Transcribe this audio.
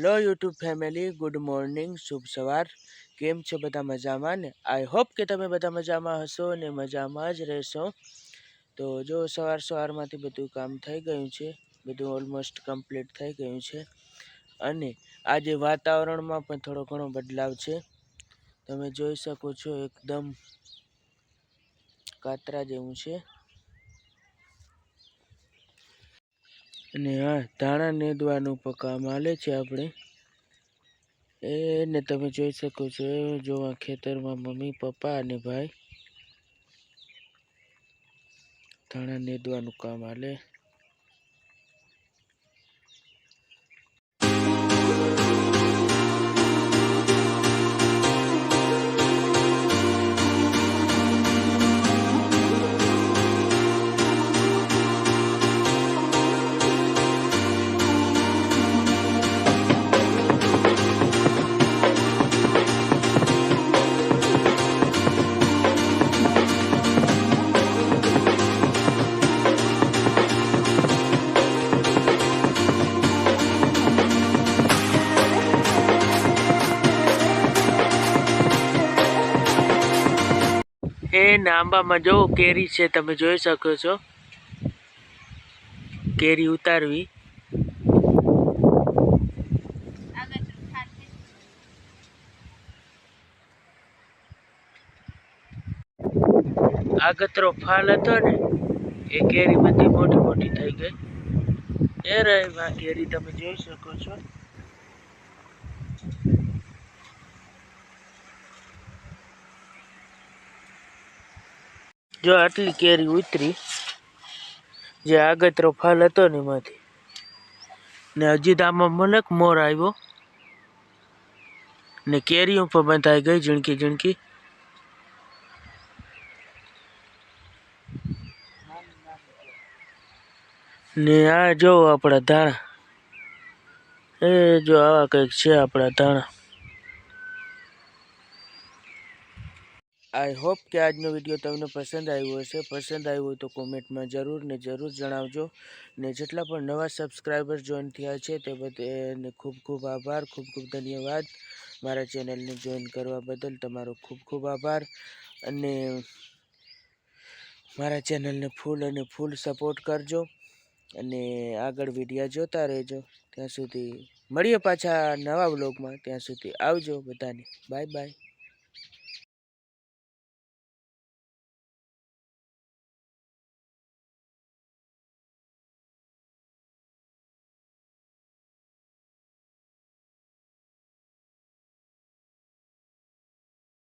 Hello YouTube family, good morning, શુભ સવાર. કેમ છો બધા? મજામાં ને? આઈ હોપ કે તમે બધા મજામાં હશો ને મજામાં જ રહેશો. તો જો સવારમાંથી બધું કામ થઈ ગયું છે, બધું ઓલમોસ્ટ કમ્પ્લીટ થઈ ગયું છે. અને આજે વાતાવરણમાં પણ થોડો ઘણો બદલાવ છે. તમે જોઈ શકો છો, એકદમ કાતરા જેવું છે. અને હા, ધાણા નેદવાનું પણ કામ હાલે છે આપણે. એને તમે જોઈ શકો છો, જો આ ખેતરમાં મમ્મી, પપ્પા અને ભાઈ ધાણા નેદવાનું કામ હાલે. એ આંબામાં જો કેરી છે, તમે જોઈ શકો છો. કેરી ઉતારવી. આગતરો ફાલ હતો ને, એ કેરી બધી મોટી મોટી થઈ ગઈ. એ રહી કેરી, તમે જોઈ શકો છો. જો આટલી કેરી ઉતરી, જે આગતરો ફાલ હતો ને એમાંથી. ને હજી તો આમાં મને મોર આવ્યો ને કેરીઓ પણ બંધાઈ ગઈ ઝીણકી ઝીણકી. ને આ જો આપણા ધાણા, એ જો આવા કંઈક છે આપણા ધાણા. આઈ હોપ કે આજનો વિડીયો તમને પસંદ આવ્યો હશે. પસંદ આવ્યો હોય તો કોમેન્ટમાં જરૂર જણાવજો. ને જેટલા પણ નવા સબસ્ક્રાઈબર જોઈન થયા છે તે બધાને ખૂબ ખૂબ આભાર, ખૂબ ખૂબ ધન્યવાદ. મારા ચેનલને જોઈન કરવા બદલ તમારો ખૂબ ખૂબ આભાર. અને મારા ચેનલને ફૂલ સપોર્ટ કરજો. અને આગળ વિડીયો જોતા રહેજો. ત્યાં સુધી મળીએ પાછા નવા વ્લોગમાં. ત્યાં સુધી આવજો બધાને. Bye bye.